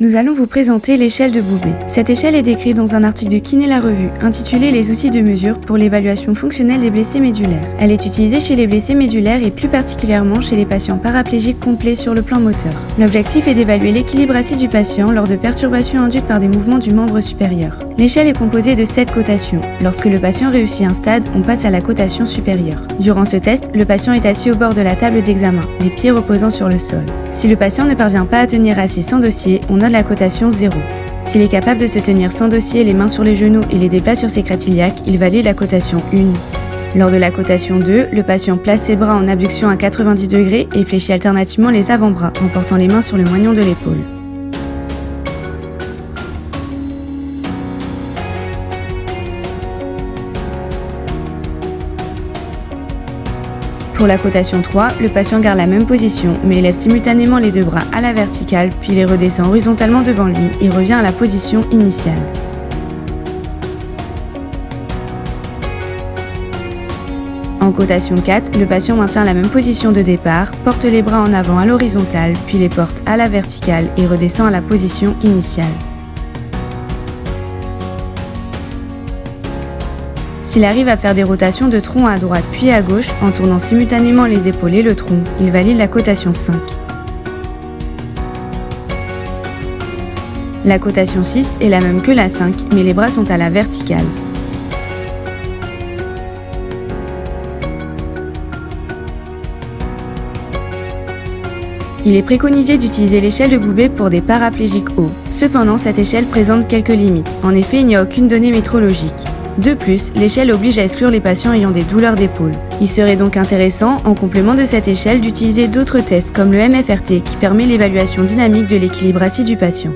Nous allons vous présenter l'échelle de Boubé. Cette échelle est décrite dans un article de Kiné la Revue, intitulé « Les outils de mesure pour l'évaluation fonctionnelle des blessés médulaires ». Elle est utilisée chez les blessés médulaires et plus particulièrement chez les patients paraplégiques complets sur le plan moteur. L'objectif est d'évaluer l'équilibre assis du patient lors de perturbations induites par des mouvements du membre supérieur. L'échelle est composée de 7 cotations. Lorsque le patient réussit un stade, on passe à la cotation supérieure. Durant ce test, le patient est assis au bord de la table d'examen, les pieds reposant sur le sol. Si le patient ne parvient pas à tenir assis sans dossier, on note la cotation 0. S'il est capable de se tenir sans dossier, les mains sur les genoux et les déplace sur ses crêtes iliaques, il valide la cotation 1. Lors de la cotation 2, le patient place ses bras en abduction à 90 degrés et fléchit alternativement les avant-bras en portant les mains sur le moignon de l'épaule. Pour la cotation 3, le patient garde la même position, mais élève simultanément les deux bras à la verticale, puis les redescend horizontalement devant lui et revient à la position initiale. En cotation 4, le patient maintient la même position de départ, porte les bras en avant à l'horizontale, puis les porte à la verticale et redescend à la position initiale. S'il arrive à faire des rotations de tronc à droite puis à gauche en tournant simultanément les épaules et le tronc, il valide la cotation 5. La cotation 6 est la même que la 5, mais les bras sont à la verticale. Il est préconisé d'utiliser l'échelle de Boubé pour des paraplégiques hauts. Cependant, cette échelle présente quelques limites. En effet, il n'y a aucune donnée métrologique. De plus, l'échelle oblige à exclure les patients ayant des douleurs d'épaule. Il serait donc intéressant, en complément de cette échelle, d'utiliser d'autres tests comme le MFRT qui permet l'évaluation dynamique de l'équilibre assis du patient.